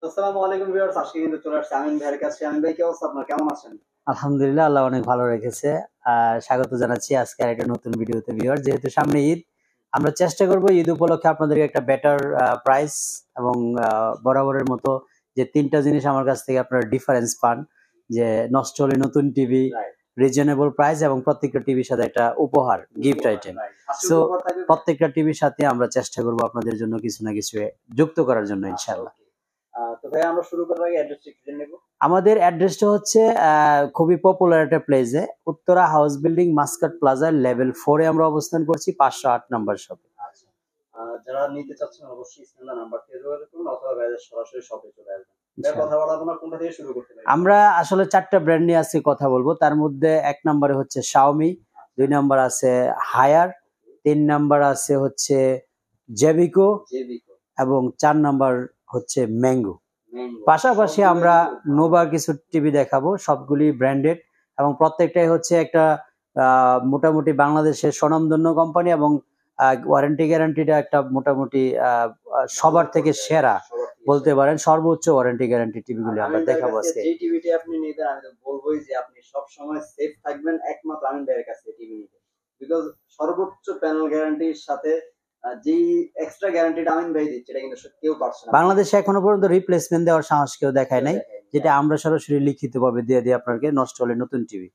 আসসালামু আলাইকুম ভিউয়ার্স, আজকে কিন্তু চলে আসছে আমিন ভাইয়ের কাছে। আমিন ভাই, কি অবস্থা আপনার? কেমন আছেন? আলহামদুলিল্লাহ, আল্লাহ অনেক ভালো রেখেছে। স্বাগত জানাচ্ছি আজকে একটা নতুন ভিডিওতে। ভিউয়ার, যেহেতু সামনে ঈদ, আমরা চেষ্টা করব ঈদ উপলক্ষে আপনাদেরকে একটা বেটার প্রাইস এবং বরাবরের মতো যে তিনটা জিনিস আমার কাছ থেকে আপনারা ডিফারেন্স পান, যে নষ্ট হলে নতুন টিভি, রিজনেবল প্রাইস এবং প্রত্যেকটা টিভির সাথে একটা উপহার, গিফট আইটেম। সো প্রত্যেকটা টিভির সাথে আমরা চেষ্টা করব আপনাদের জন্য কিছু না কিছু যুক্ত করার জন্য, ইনশাআল্লাহ। তো ভাই, আমরা শুরু করার আগে অ্যাড্রেসটা একটু জেনে নেব। আমাদের অ্যাড্রেসটা হচ্ছে খুবই পপুলার একটা প্লেসে, উত্তরা হাউস বিল্ডিং, মাস্কাট প্লাজার লেভেল 4 এ আমরা অবস্থান করছি, 508 নাম্বার শপে। যারা নিতে চাচ্ছেন অবশ্যই স্ক্রিনে নাম্বার দিয়ে যোগাযোগ করুন অথবা ভাইদের সরাসরি শপে চলে আসবেন। কথা বলার জন্য কোনটা থেকে শুরু করতে পারি? আমরা আসলে 4টা ব্র্যান্ড নিয়ে আজকে কথা বলবো। তার মধ্যে 1 নম্বরে হচ্ছে শাওমি, 2 নম্বর আছে হায়ার, 3 নাম্বার আছে হচ্ছে জেভিকো এবং 4 নাম্বার হচ্ছে ম্যাঙ্গো। পাশাপাশি আমরা নোভার কিছু টিভি দেখাবো, সবগুলি ব্র্যান্ডেড এবং প্রত্যেকটাই হচ্ছে একটা মোটামুটি বাংলাদেশের স্বনামধন্য কোম্পানি এবং ওয়ারেন্টি গ্যারান্টিটা একটা মোটামুটি সবার থেকে সেরা বলতে পারেন, সর্বোচ্চ ওয়ারেন্টি গ্যারান্টি টিভিগুলি আমরা দেখাবো আজকে। যে টিভিটি আপনি নিতে, আমি তো বলবোই যে আপনি সব সময় সেফ থাকবেন একমাত্র আমিন ভাইয়ের কাছে টিভি নিতে, বিকজ সর্বোচ্চ প্যানেল গ্যারান্টির সাথে যেই এক্সট্রা গ্যারান্টিটা আমিন ভাই দিচ্ছে, এটা কিন্তু কেউ পারছে না। বাংলাদেশে এখনো পর্যন্ত রিপ্লেসমেন্ট দেওয়ার সাহস কেউ দেখায় নাই, যেটা আমরা সরাসরি লিখিতভাবে দিয়ে দিই আপনাকে নষ্ট হলে নতুন টিভি।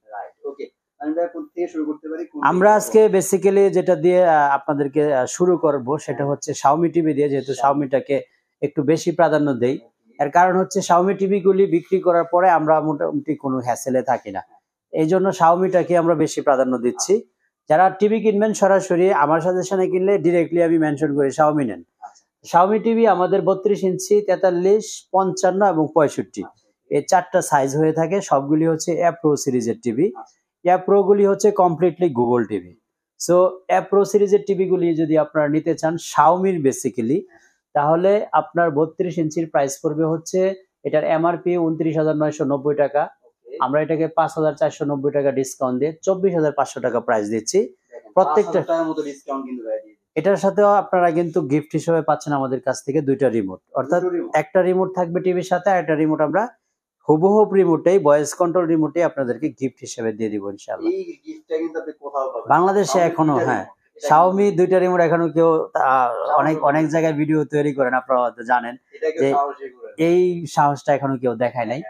আমরা আজকে বেসিক্যালি যেটা দিয়ে আপনাদেরকে শুরু করব সেটা হচ্ছে শাওমি টিভি দিয়ে, যেহেতু শাওমিটাকে একটু বেশি প্রাধান্য দেই। এর কারণ হচ্ছে শাওমি টিভি গুলি বিক্রি করার পরে আমরা মোটামুটি কোনো হ্যাসেলে থাকি না, এই জন্য শাওমিটাকে আমরা বেশি প্রাধান্য দিচ্ছি। যারা টিভি কিনবেন সরাসরি আমার সাজেশনে কিনলে ডিরেক্টলি আমি মেনশন করি শাওমি নেন। শাওমি টিভি আমাদের 32 ইঞ্চি, 43, 55 এবং 65 এই 4টা সাইজ হয়ে থাকে। সবগুলি হচ্ছে অ্যাপ্রো সিরিজের টিভি। অ্যাপ্রো গুলি হচ্ছে কমপ্লিটলি গুগল টিভি। সো অ্যাপ্রো সিরিজের টিভি গুলি যদি আপনারা নিতে চান শাওমির বেসিক্যালি, তাহলে আপনার 32 ইঞ্চির প্রাইস পড়বে হচ্ছে, এটার এমআরপি 29,990 টাকা। আমরা এটাকে 5,490 টাকা ডিসকাউন্ট দিয়ে 24,500 টাকা প্রাইস দিচ্ছি প্রত্যেকটা। এটার সাথেও আপনারা কিন্তু গিফট হিসেবে পাচ্ছেন আমাদের কাছ থেকে 2টা রিমোট, অর্থাৎ একটা রিমোট থাকবে টিভির সাথে, আর একটা রিমোট আমরা হুবহু রিমোটেই, ভয়েস কন্ট্রোল রিমোটে আপনাদেরকে গিফট হিসেবে দিয়ে দিব ইনশাআল্লাহ। এই গিফটটা কিন্তু আপনি কোথাও পাবেন বাংলাদেশে এখনো, হ্যাঁ, শাওমি 2টা রিমোট এখনো কেউ অনেক জায়গায় ভিডিও তৈরি করেন, আপনারা হয়তো জানেন যে এই সাহসটা এখনো কেউ দেখায় নাই।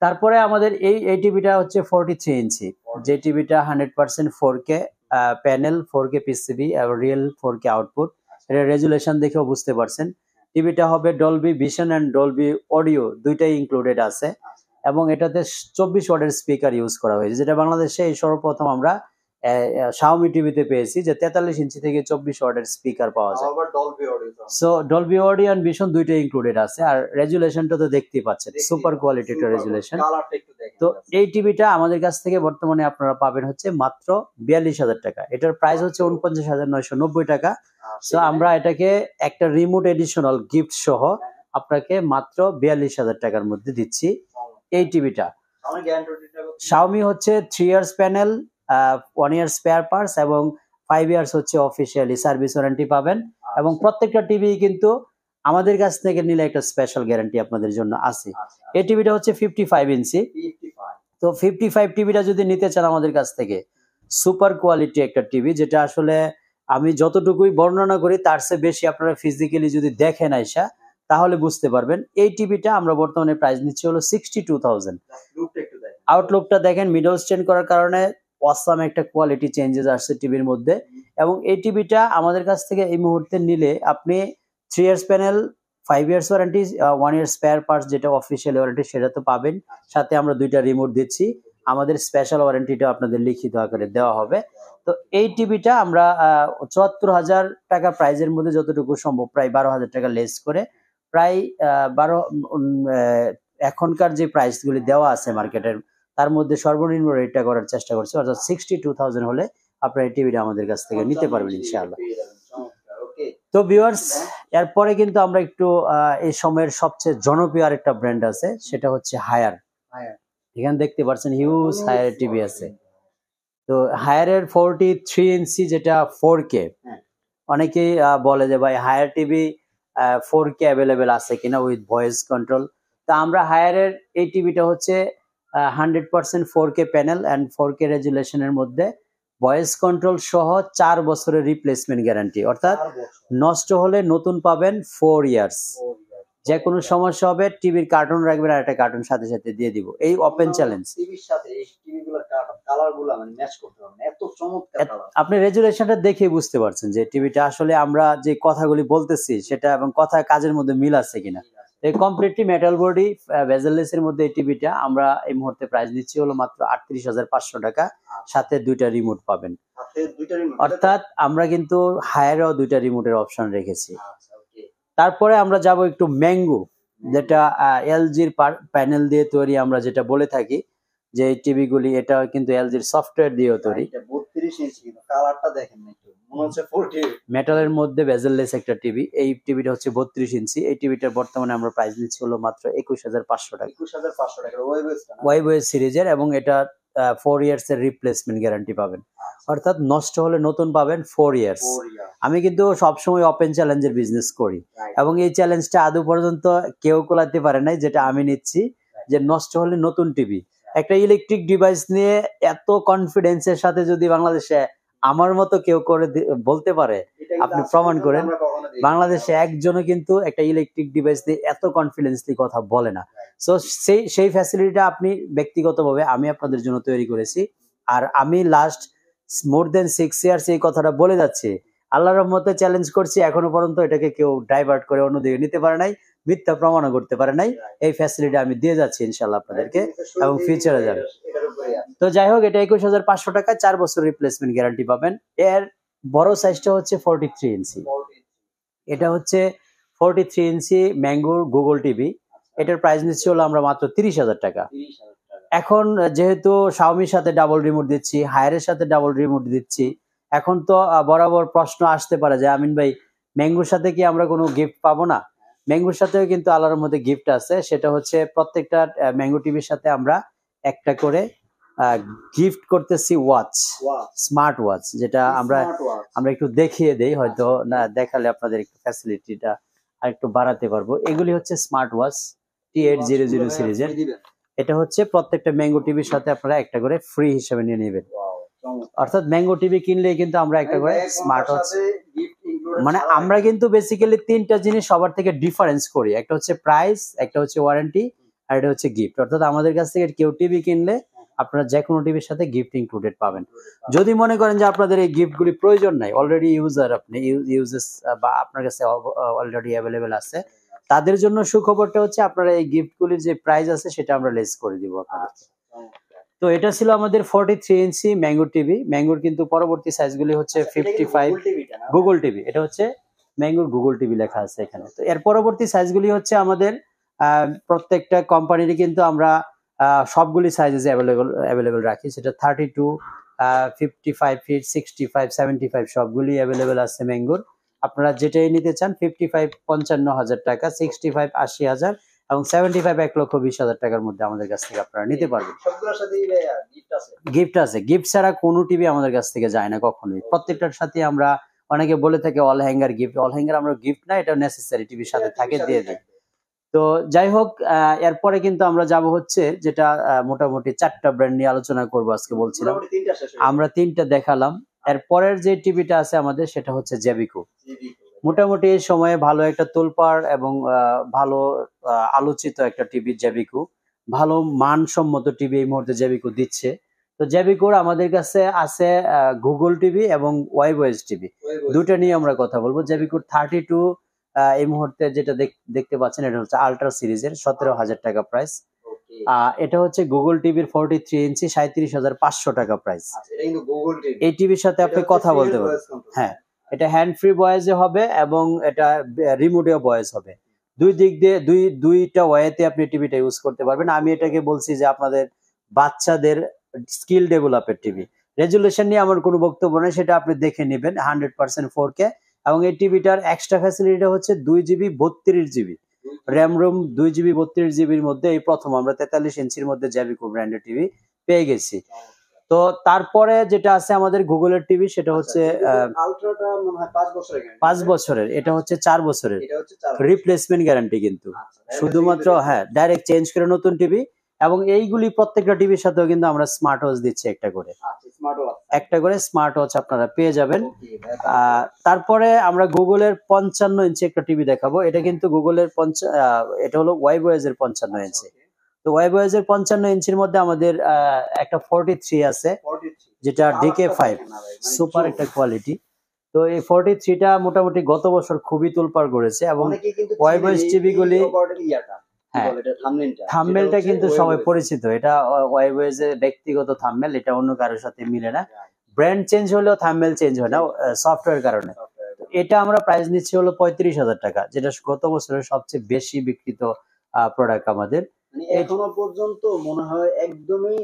তারপরে আমাদের এই টিভিটা হচ্ছে 43 ইঞ্চি, যে টিভিটা 100% 4K প্যানেল, 4K পিসিবি এবং রিয়েল 4K আউটপুট। এটা রেজুলেশন দেখেও বুঝতে পারছেন। টিভিটা হবে Dolby Vision and Dolby Audio দুইটাই ইনক্লুডেড আছে এবং এটাতে 24 ওয়াটের স্পিকার ইউজ করা হয়েছে, যেটা বাংলাদেশে এই সর্বপ্রথম আমরা শাওমি টিভিতে পেয়েছি, যে 43 ইঞ্চি থেকে 24 ওয়াটের স্পিকার পাওয়া যায়। So Dolby Audio and Vision দুইটাই ইনক্লুডেড আছে। আর রেজুলেশনটা তো দেখতেই পাচ্ছেন, সুপার কোয়ালিটি একটা রেজুলেশন। তো এই টিভিটা আমাদের কাছ থেকে বর্তমানে আপনারা পাবেন হচ্ছে মাত্র 42,000 টাকা। এটার প্রাইস হচ্ছে 49,990 টাকা। সো আমরা এটাকে একটা রিমোট এডিশনাল গিফট সহ আপনাকে মাত্র 42,000 টাকার মধ্যে দিচ্ছি এই টিভিটা। শাওমি হচ্ছে 3 ইয়ার্স প্যানেল, 1 ইয়ার স্পেয়ার পার্টস এবং 5 ইয়ার্স হচ্ছে অফিসিয়ালি সার্ভিস ওয়ারেন্টি পাবেন। এবং প্রত্যেকটা টিভি কিন্তু আমাদের কাছ থেকে নিলে একটা স্পেশাল গ্যারান্টি আপনাদের জন্য আছে। এই টিভিটা হচ্ছে 55 ইঞ্চি। তো 55 টিভিটা যদি নিতে চান আমাদের কাছ থেকে, সুপার কোয়ালিটি একটা টিভি, যেটা আসলে আমি যতটুকুই বর্ণনা করি তার চেয়ে বেশি আপনারা ফিজিক্যালি যদি দেখেন আইসা তাহলে বুঝতে পারবেন। এই টিভিটা আমরা বর্তমানে প্রাইস নিচ্ছি হলো 62,000। আউটলুকটা দেখেন, মিডল স্ট্যান্ড করার কারণে অসাম একটা কোয়ালিটি চেঞ্জেস আসছে টিভির মধ্যে। এবং এই টিভিটা আমাদের কাছ থেকে এই মুহূর্তে নিলে আপনি 3 ইয়ার্স প্যানেল, 5 ইয়ার্স ওয়ারেন্টি, 1 ইয়ার স্পেয়ার পার্টস যেটা অফিসিয়াল ওয়ারেন্টি সেটা তো পাবেন, সাথে আমরা 2টা রিমোট দিচ্ছি। আমাদের স্পেশাল ওয়ারেন্টিটা আপনাদের লিখিত আকারে দেওয়া হবে। তো এই টিভিটা আমরা 74,000 টাকা প্রাইজের মধ্যে যতটুকু সম্ভব, প্রায় 12,000 টাকা লেস করে, প্রায় 12 এখনকার যে প্রাইসগুলি দেওয়া আছে মার্কেটের, তার মধ্যে সর্বনিম্ন রেটটা করার চেষ্টা করছি, অর্থাৎ 62,000 হলে আপনারা এই টিভিটা আমাদের কাছ থেকে নিতে পারবেন ইনশাআল্লাহ। তো ভিউয়ার্স, এরপরে কিন্তু আমরা একটু এই সময়ের সবচেয়ে জনপ্রিয় আরেকটা ব্র্যান্ড আছে, সেটা হচ্ছে হায়ার। এখানে দেখতে পাচ্ছেন হিউজ হায়ার টিভি আছে। তো হায়ারের 43 ইঞ্চি যেটা 4K, অনেকেই বলে যে ভাই হায়ার টিভি 4K অ্যাভেলেবেল আছে কিনা উইথ ভয়েস কন্ট্রোল। তা আমরা হায়ারের এই টিভিটা হচ্ছে 100% 4K প্যানেল অ্যান্ড 4K রেজুলেশনের মধ্যে ভয়েস কন্ট্রোল সহ 4 বছরের রিপ্লেসমেন্ট গ্যারান্টি, অর্থাৎ 4 বছর। নষ্ট হলে নতুন পাবেন 4 ইয়ার্স। 4 years। যে কোনো সমস্যা হবে টিভির কার্টুন রাখবেন আর একটা কার্টুন সাথে সাথে দিয়ে দিব, এই ওপেন চ্যালেঞ্জ। টিভির সাথে এই টিভিগুলোর কালারগুলো মানে ম্যাচ করতে হবে না, এত চমৎকার কালার। আপনি রেজুলেশনটা দেখে বুঝতে পারছেন যে টিভিটা আসলে আমরা যে কথাগুলি বলতেছি সেটা এবং কথা কাজের মধ্যে মিল আছে কিনা। এই কমপ্লিটলি মেটাল বডি বেজেললেস এর মধ্যে এই টিভিটা আমরা এই মুহূর্তে প্রাইস দিচ্ছি হলো মাত্র 38,500 টাকা, সাথে 2টা রিমোট পাবেন। সাথে 2টা রিমোট, অর্থাৎ আমরা কিন্তু হায়ারেও 2টা রিমোটের অপশন রেখেছি। আচ্ছা ওকে। তারপরে আমরা যাব একটু ম্যাঙ্গো, যেটা এলজির প্যানেল দিয়ে তৈরি, আমরা যেটা বলে থাকি যে এই টিভি গুলি, এটা কিন্তু এলজির সফটওয়্যার দিয়ে তৈরি। এটা 32 ইঞ্চি, কিন্তু কালারটা দেখেন না একটু, মনে হচ্ছে 40। মেটালের মধ্যে বেজেললেস একটা টিভি। এই টিভিটা হচ্ছে 32 ইঞ্চি। এই টিভিটার বর্তমানে আমরা প্রাইস দিচ্ছি হলো মাত্র 21,500 টাকা। 21,500 টাকার ওয়েবএসটা না? ওয়াইবএস সিরিজের, এবং এটা 4 ইয়ার্স এর রিপ্লেসমেন্ট গ্যারান্টি পাবেন, অর্থাৎ নষ্ট হলে নতুন পাবেন 4 ইয়ার্স। 4 ইয়ার। আমি কিন্তু সবসময় ওপেন চ্যালেঞ্জের বিজনেস করি এবং এই চ্যালেঞ্জটা আদৌ পর্যন্ত কেউ কোলাতে পারে নাই, যেটা আমি নিচ্ছি, যে নষ্ট হলে নতুন টিভি। একটা ইলেকট্রিক ডিভাইস নিয়ে এত কনফিডেন্সের সাথে যদি বাংলাদেশে আমার মতো কেউ করে বলতে পারে, আপনি প্রমাণ করেন। বাংলাদেশে একজনও কিন্তু একটা ইলেকট্রিক ডিভাইস দিয়ে এত কনফিডেন্সলি কথা বলে না। সো সেই ফ্যাসিলিটিটা আপনি ব্যক্তিগতভাবে আমি আপনাদের জন্য তৈরি করেছি। আর আমি লাস্ট মোর দেন 6 ইয়ার্স এই কথাটা বলে যাচ্ছি, আল্লাহর রহমতে চ্যালেঞ্জ করছি, এখনো পর্যন্ত এটাকে কেউ ডাইভার্ট করে অন্যদিকে নিতে পারে নাই, মিথ্যা প্রমাণও করতে পারে নাই। এই ফ্যাসিলিটি আমি দিয়ে যাচ্ছি ইনশাল্লাহ আপনাদেরকে, এবং ফিউচারে যাবে। তো যাই হোক, এটা 21,500 টাকা, 4 বছর রিপ্লেসমেন্ট গ্যারান্টি পাবেন। এর বড় সাইজটা হচ্ছে 43 ইঞ্চি। এটা হচ্ছে 43 ইঞ্চি ম্যাঙ্গোর গুগল টিভি। এটার প্রাইস নিচ্ছি হলো আমরা মাত্র 30,000 টাকা। এখন যেহেতু শাওমির সাথে ডাবল রিমোট দিচ্ছি, হায়ারের সাথে ডাবল রিমোট দিচ্ছি, এখন তো বরাবর প্রশ্ন আসতে পারে যে আমিন ভাই, ম্যাঙ্গোর সাথে কি আমরা কোনো গিফট পাবো না? ম্যাঙ্গোর সাথেও কিন্তু আল্লাহর মধ্যে গিফট আছে। সেটা হচ্ছে প্রত্যেকটা ম্যাঙ্গো টিভির সাথে আমরা একটা করে গিফট করতেছি ওয়াচ, স্মার্ট ওয়াচ, যেটা আমরা একটু দেখিয়ে দেই, হয়তো না দেখালে আপনাদের একটু ফ্যাসিলিটিটা আর একটু বাড়াতে পারবো। এগুলি হচ্ছে স্মার্ট ওয়াচ T800 সিরিজের। এটা হচ্ছে প্রত্যেকটা ম্যাঙ্গো টিভির সাথে আপনারা একটা করে ফ্রি হিসেবে নিয়ে নেবেন। অর্থাৎ ম্যাঙ্গো টিভি কিনলে কিন্তু আমরা একটা করে স্মার্ট ওয়াচ, মানে আমরা কিন্তু বেসিক্যালি 3টা জিনিস সবার থেকে ডিফারেন্স করি। একটা হচ্ছে প্রাইস, একটা হচ্ছে ওয়ারেন্টি, আর এটা হচ্ছে গিফট। অর্থাৎ আমাদের কাছ থেকে কেউ টিভি কিনলে আপনারা যে কোনো টিভির সাথে গিফট ইনক্লুডেড পাবেন। যদি মনে করেন যে আপনাদের এই গিফটগুলি প্রয়োজন নাই, অলরেডি ইউজার, আপনি ইউজেস বা আপনার কাছে অলরেডি অ্যাভেলেবেল আছে, তাদের জন্য সুখবরটা হচ্ছে আপনারা এই গিফটগুলির যে প্রাইস আছে সেটা আমরা লেস করে দিব আপনাদেরকে। তো এটা ছিল আমাদের 43 ইঞ্চি ম্যাঙ্গো টিভি। ম্যাঙ্গোর কিন্তু পরবর্তী সাইজগুলি হচ্ছে 55 গুগল টিভি। এটা হচ্ছে ম্যাঙ্গোর গুগল টিভি লেখা আছে এখানে। তো এর পরবর্তী সাইজগুলি হচ্ছে আমাদের প্রত্যেকটা কোম্পানিরই কিন্তু আমরা সবগুলি সাইজে অ্যাভেলেবেল রাখি। সেটা 32, 55 ফিট, 65, 75 সবগুলি অ্যাভেলেবেল আছে ম্যাঙ্গোর। আপনারা যেটাই নিতে চান, 55 55,000 টাকা, 65 80,000 এবং 75 1,20,000 টাকার মধ্যে আমাদের কাছ থেকে আপনারা নিতে পারবেন। সবগুলোর সাথে গিফট আছে। গিফট ছাড়া কোনো টিভি আমাদের কাছ থেকে যায় না কখনোই। প্রত্যেকটার সাথে আমরা, অনেকে বলে থাকে all hanger gift, all hanger আমরা গিফট না, এটা নেসেসারি, টিভির সাথে থাকে দিয়ে দেয়। তো যাই হোক, এরপরে কিন্তু আমরা যাব হচ্ছে যেটা মোটামুটি 4টা ব্র্যান্ড নিয়ে আলোচনা করব আজকে। বলছিলাম আমরা 3টা দেখালাম। এরপরের যে টিভিটা আছে আমাদের সেটা হচ্ছে জেবিকো। মোটামুটি এই সময়ে ভালো একটা তোলপাড় এবং ভালো আলোচিত একটা টিভি জেবিকো, ভালো মানসম্মত টিভি এই মুহূর্তে জেবিকো দিচ্ছে। তো জেবিকোর আমাদের কাছে আছে গুগল টিভি এবং ওয়াইবএস টিভি, দুটো নিয়ে আমরা কথা বলবো। জেবিকোর 32 এই মুহূর্তে যেটা দেখতে পাচ্ছেন, এটা হচ্ছে আলট্রা সিরিজের, 17,000 টাকা প্রাইস। এটা হচ্ছে গুগল টিভির 43 ইঞ্চি, 37,500 টাকা প্রাইস। এই টিভির সাথে আপনি কথা বলতে পারবেন। হ্যাঁ, এটা হ্যান্ড ফ্রি ভয়েসে হবে এবং এটা রিমোটেও ভয়েস হবে। দুই দিক দিয়ে দুইটা ওয়েতে আপনি টিভিটা ইউজ করতে পারবেন। আমি এটাকে বলছি যে আপনাদের বাচ্চাদের স্কিল ডেভেলপের টিভি। রেজুলেশন নিয়ে আমার কোনো বক্তব্য নেই, সেটা আপনি দেখে নেবেন। 100% 4K এবং এই টিভিটার এক্সট্রা ফ্যাসিলিটি হচ্ছে 2GB 32GB RAM ROM. 2GB 32GBর মধ্যে এই প্রথম আমরা 43 ইঞ্চির মধ্যে জেবিকো ব্র্যান্ডের টিভি পেয়ে গেছি। তো তারপরে যেটা আছে আমাদের গুগলের টিভি, সেটা হচ্ছে আলট্রাটা মনে হয় 5 বছরের গ্যারান্টি। 5 বছরের, এটা হচ্ছে 4 বছরের এটা হচ্ছে 4 রিপ্লেসমেন্ট গ্যারান্টি কিন্তু। শুধুমাত্র হ্যাঁ ডাইরেক্ট চেঞ্জ করে নতুন টিভি, এবং এইগুলি প্রত্যেকটা টিভির সাথেও কিন্তু আমরা স্মার্ট ওয়াচ দিচ্ছি একটা করে। একটা করে স্মার্ট ওয়াচ আপনারা পেয়ে যাবেন। তারপরে আমরা গুগলের 55 ইঞ্চি একটা টিভি দেখাবো। এটা কিন্তু গুগলের এটা হলো ওয়াইবওয়েজ এর 55 ইঞ্চি। তো ওয়াইবওয়েজ এর 55 ইঞ্চির মধ্যে আমাদের একটা 43 আছে, যেটা DK5 সুপার একটা কোয়ালিটি। তো এই 43টা মোটামুটি গত বছর খুবই তোলপাড় করেছে, এবং ওয়াইবওয়েজ টিভি গুলি হ্যাঁ থাম্বনেলটা কিন্তু সবাই পরিচিত। এটা ওয়াইবওয়েজ এর ব্যক্তিগত থাম্বনেল, এটা অন্য কারোর সাথে মিলে না। ব্র্যান্ড চেঞ্জ হলেও থাম্বনেল চেঞ্জ হয় না সফটওয়্যার কারণে। এটা আমরা প্রাইস নিচ্ছি হলো 35,000 টাকা, যেটা গত বছরের সবচেয়ে বেশি বিক্রিত প্রোডাক্ট আমাদের। এখনো পর্যন্ত মনে হয় একদমই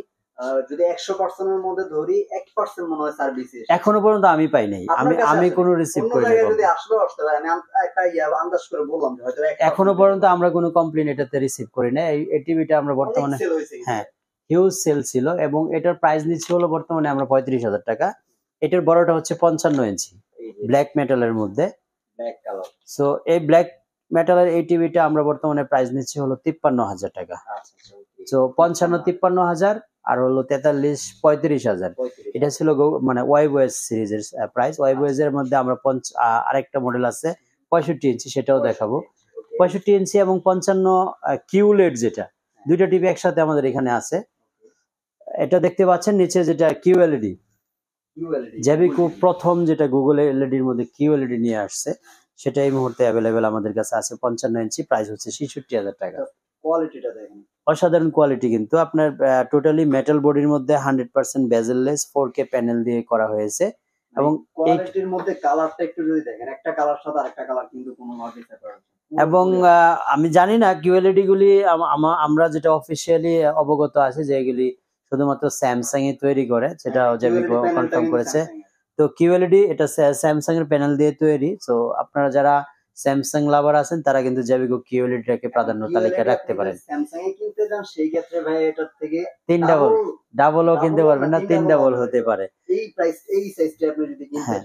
যদি 100% এর মধ্যে ধরি 1% মনে হয় সার্ভিস এখনো পর্যন্ত আমি পাই নাই, আমি কোনো রিসিভ করি নাই। যদি আসলেও আসতে পারে, আমি একটা আন্দাজ করে বললাম যে হয়তো এখনো পর্যন্ত আমরা কোনো কমপ্লেইন এটাতে রিসিভ করি না। এই টিভিটা আমরা বর্তমানে হ্যাঁ হিউজ সেল ছিল, এবং এটার প্রাইস নিচ্ছি হলো বর্তমানে আমরা 35,000 টাকা। এটার বড়টা হচ্ছে 55 ইঞ্চি ব্ল্যাক মেটালের মধ্যে। সো এই ব্ল্যাক মেটালের এই টিভিটা আমরা বর্তমানে প্রাইস নিচ্ছি হলো 53,000 টাকা। তো 55, 53,000 আর হলো 43, 35,000। এটা ছিল মানে ওয়াইবওয়েজ সিরিজের প্রাইস। ওয়াইবওয়েজ এর মধ্যে আমরা আরেকটা মডেল আছে 65 ইঞ্চি, সেটাও দেখাবো। 65 ইঞ্চি এবং 55 কিউলেড, যেটা দুইটা টিভি একসাথে আমাদের এখানে আছে। এটা দেখতে পাচ্ছেন নিচে যেটা কিউএলইডি, জেবিকো প্রথম যেটা গুগল এলইডির মধ্যে কিউএলইডি নিয়ে আসছে, সেটা এই মুহূর্তে অ্যাভেলেবেল আমাদের কাছে আছে 55 ইঞ্চি, প্রাইস হচ্ছে 66,000 টাকা। কোয়ালিটিটা দেখেন, অসাধারণ কোয়ালিটি কিন্তু। আপনার টোটালি মেটাল বডির মধ্যে 100% বেজেললেস 4K প্যানেল দিয়ে করা হয়েছে, এবং কোয়ালিটির মধ্যে কালারটা একটু যদি দেখেন, একটা কালার সাথে আরেকটা কালার কিন্তু কোনো ভাবে সেপারেট। এবং আমি জানি না কিউএলইডি গুলি আমরা যেটা অফিসিয়ালি অবগত আছে যে এগুলি শুধুমাত্র স্যামসাং এ তৈরি করে, সেটা জেবিকো কনফার্ম করেছে। তো কিউএলইডি এটা স্যামসাং এর প্যানেল দিয়ে তৈরি। তো আপনারা যারা স্যামসাং লাভার আছেন তারা কিন্তু জেবিকো কিউএলইডিটাকে প্রাধান্য তালিকায় রাখতে পারেন। স্যামসাং এ কিনতে যান সেই ক্ষেত্রে ভাই এটার থেকে 3 ডাবলও কিনতে পারবেন না, 3 ডাবল হতে পারে। এই প্রাইস এই সাইজটা আপনি যদি কিনতে যান,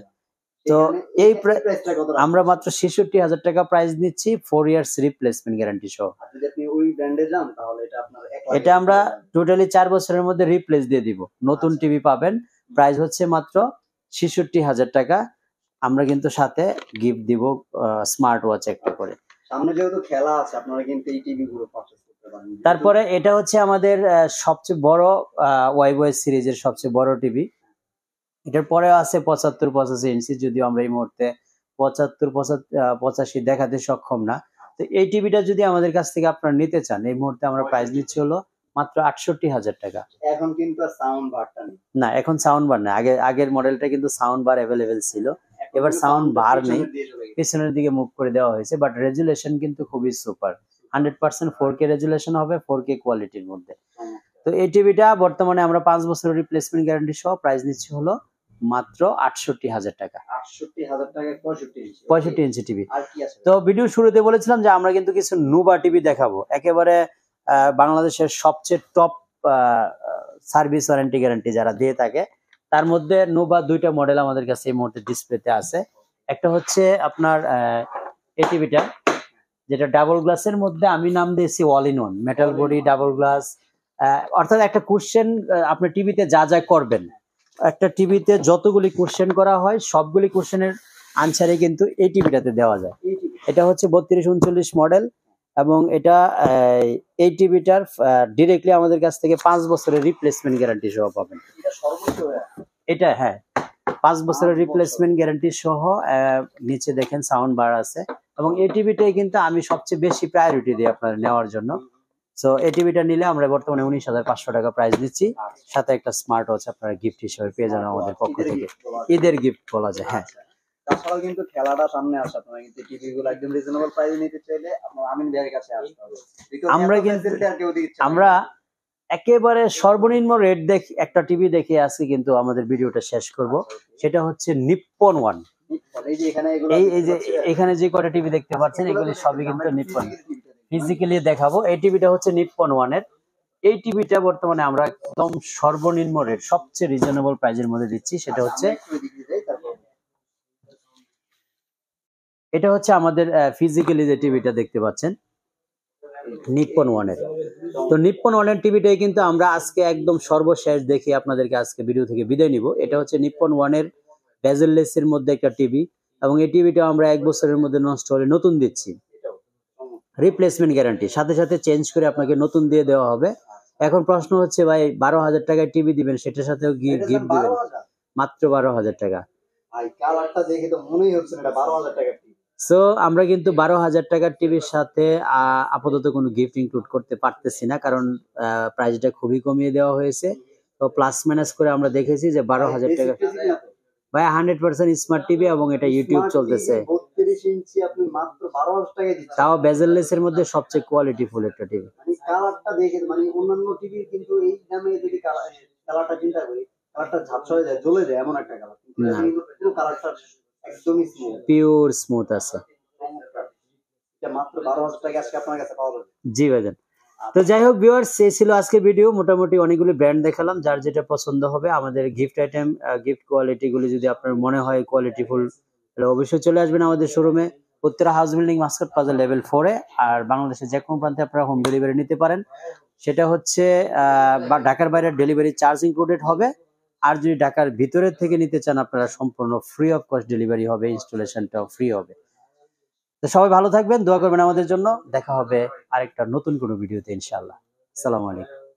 তো এই প্রাইসটা কত? আমরা মাত্র 66,000 টাকা প্রাইস নিচ্ছি 4 ইয়ার্স রিপ্লেসমেন্ট গ্যারান্টি সহ। যদি আপনি ওই ব্র্যান্ডে যান তাহলে এটা আপনার এটা আমরা টোটালি 4 বছরের মধ্যে রিপ্লেস দিয়ে দিব, নতুন টিভি পাবেন। প্রাইস হচ্ছে মাত্র 66,000 টাকা। আমরা কিন্তু সাথে গিফট দিব স্মার্ট ওয়াচ একটা করে। সামনে যেহেতু খেলা আছে, আপনারা কিন্তু এই টিভি গুলো পারচেজ করতে পারেন। তারপরে এটা হচ্ছে আমাদের সবচেয়ে বড় ওয়াইবওয়েজ সিরিজের সবচেয়ে বড় টিভি। এটার পরে আছে 75, 85 ইঞ্চি, যদিও আমরা এই মুহূর্তে 75, 85 দেখাতে সক্ষম না। তো এই টিভিটা যদি আমাদের কাছ থেকে আপনারা নিতে চান, এই মুহূর্তে আমরা প্রাইস দিচ্ছি হলো মাত্র 68,000 টাকা। এখন কিন্তু সাউন্ড বারটা নেই। না, এখন সাউন্ড বার নেই। আগের মডেলটা কিন্তু সাউন্ড বার অ্যাভেলেবেল ছিল, এবার সাউন্ড বার নেই, পিছনের দিকে মুভ করে দেওয়া হয়েছে। বাট রেজুলেশন কিন্তু খুবই সুপার, 100% 4K রেজুলেশন হবে, 4K কোয়ালিটির মধ্যে। তো এই টিভিটা বর্তমানে আমরা 5 বছরের রিপ্লেসমেন্ট গ্যারান্টি সহ প্রাইস নিচ্ছি হলো মাত্র 68,000 টাকা। 68,000 টাকায় 65 ইঞ্চি টিভি। তো ভিডিও শুরুতে বলেছিলাম যে আমরা কিন্তু কিছু নুবা টিভি দেখাবো, একেবারে বাংলাদেশের সবচেয়ে টপ সার্ভিস ওয়ারেন্টি গ্যারান্টি যারা দিয়ে থাকে, তার মধ্যে নুবা দুইটা মডেল আমাদের কাছে এই মুহূর্তে ডিসপ্লেতে আছে। একটা হচ্ছে আপনার এই টিভিটা, যেটা ডাবল গ্লাসের মধ্যে আমি নাম দিয়েছি all in one, metal body, double glass. অর্থাৎ একটা কোশ্চেন আপনি টিভিতে যা যা করবেন, একটা টিভিতে যতগুলি কোশ্চেন করা হয় সবগুলি কোশ্চেনের আনসারে কিন্তু এই টিভিটাতে দেওয়া যায়। এটা হচ্ছে 3239 মডেল, এবং এটা এই টিভিটার ডিরেক্টলি আমাদের কাছ থেকে 5 বছরের রিপ্লেসমেন্ট গ্যারান্টি সহ পাবেন। এটা হ্যাঁ 5 বছরের রিপ্লেসমেন্ট গ্যারান্টি সহ। নিচে দেখেন সাউন্ড বার আছে, এবং এই টিভিটাই কিন্তু আমি সবচেয়ে বেশি প্রায়োরিটি দিই আপনার নেওয়ার জন্য। সো এই টিভিটা নিলে আমরা বর্তমানে 19,500 টাকা প্রাইস দিচ্ছি, সাথে একটা স্মার্ট ওয়াচ আপনারা গিফট হিসেবে পেয়ে যাবেন আমাদের পক্ষ থেকে। ঈদের গিফট বলা যায়। হ্যাঁ, তাছাড়াও কিন্তু খেলাটা সামনে আসে, আপনারা কিন্তু টিভি গুলো একদম রিজনেবল প্রাইসে নিতে চাইলে আপনারা আমিন ভাইয়ের কাছে আসতে হবে। আমরা একেবারে সর্বনিম্ন রেট দেখে একটা টিভি দেখে আজকে কিন্তু আমাদের ভিডিওটা শেষ করব। সেটা হচ্ছে নিপ্পন ওয়ান। এই যে এখানে যে কটা টিভি দেখতে পাচ্ছেন, এগুলি সবই কিন্তু নিপ্পন। ফিজিক্যালি দেখাবো। এই টিভিটা হচ্ছে নিপ্পন ওয়ানের। এই টিভিটা বর্তমানে আমরা একদম সর্বনিম্ন রেট, সবচেয়ে রিজনেবল প্রাইজের মধ্যে দিচ্ছি। সেটা হচ্ছে এটা হচ্ছে আমাদের ফিজিক্যালি যে টিভিটা দেখতে পাচ্ছেন নিপ্পন ওয়ানের। তো নিপ্পন ওয়ানের টিভিটাই কিন্তু আমরা আজকে একদম সর্বশেষ দেখে আপনাদেরকে আজকে ভিডিও থেকে বিদায় নিব। এটা হচ্ছে নিপ্পন ওয়ানের বেজেললেস এর মধ্যে একটা টিভি, এবং এই টিভিটা আমরা 1 বছরের মধ্যে নষ্ট হলে নতুন দিচ্ছি, রিপ্লেসমেন্ট গ্যারান্টি, সাথে সাথে চেঞ্জ করে আপনাকে নতুন দিয়ে দেওয়া হবে। এখন প্রশ্ন হচ্ছে ভাই 12,000 টাকায় টিভি দিবেন, সেটার সাথেও গিফট দিবেন? মাত্র 12,000 টাকা। ভাই কালারটা দেখে তো মনেই হচ্ছে না এটা 12,000 টাকা টিভি। সো আমরা কিন্তু 12,000 টাকার টিভির সাথে আপাতত কোনো গিফট ইনক্লুড করতে পারতেছি না, কারণ প্রাইসটা খুবই কমিয়ে দেওয়া হয়েছে। তো প্লাস মাইনাস করে আমরা দেখেছি যে 12,000 টাকা ভাই 100% স্মার্ট টিভি, এবং এটা ইউটিউব চলতেছে। 32 ইঞ্চি আপনি মাত্র 12,000 টাকায় দিচ্ছেন, তাও বেজেললেস এর মধ্যে সবচেয়ে কোয়ালিটি ফুল একটা টিভি। মানে কালারটা দেখে মানে অন্যান্য টিভি কিন্তু এই দামে যদি কালারটা চিন্তা করি, কালারটা ঝাপসা হয়ে যায়, জ্বলে যায় এমন একটা কালার, কিন্তু পুরো কালারটা একদমই স্মুথ, পিওর স্মুথ আছে। এটা মাত্র 12,000 টাকা আজকে আপনার কাছে পাওয়া যাবে। জি ভাইজান। তো যাই হোক ভিউয়ার্স, এই ছিল আজকে ভিডিও। মোটামুটি অনেকগুলি ব্র্যান্ড দেখালাম, যার যেটা পছন্দ হবে। আমাদের গিফট আইটেম, গিফট কোয়ালিটি গুলি যদি আপনার মনে হয় কোয়ালিটি ফুল, তাহলে অবশ্যই চলে আসবেন আমাদের শোরুমে, Uttara house building, Mascot plaza, level 4 এ। আর বাংলাদেশের যে কোনো প্রান্তে আপনারা হোম ডেলিভারি নিতে পারেন। সেটা হচ্ছে বা ঢাকার বাইরে ডেলিভারি চার্জ ইনক্লুডেড হবে। আর যদি ঢাকার ভিতরের থেকে নিতে চান, আপনারা সম্পূর্ণ ফ্রি অফ কস্ট ডেলিভারি হবে, ইনস্টলেশনটাও ফ্রি হবে। তো সবাই ভালো থাকবেন, দোয়া করবেন আমাদের জন্য। দেখা হবে আরেকটা নতুন কোনো ভিডিওতে ইনশাআল্লাহ। আসসালামু আলাইকুম।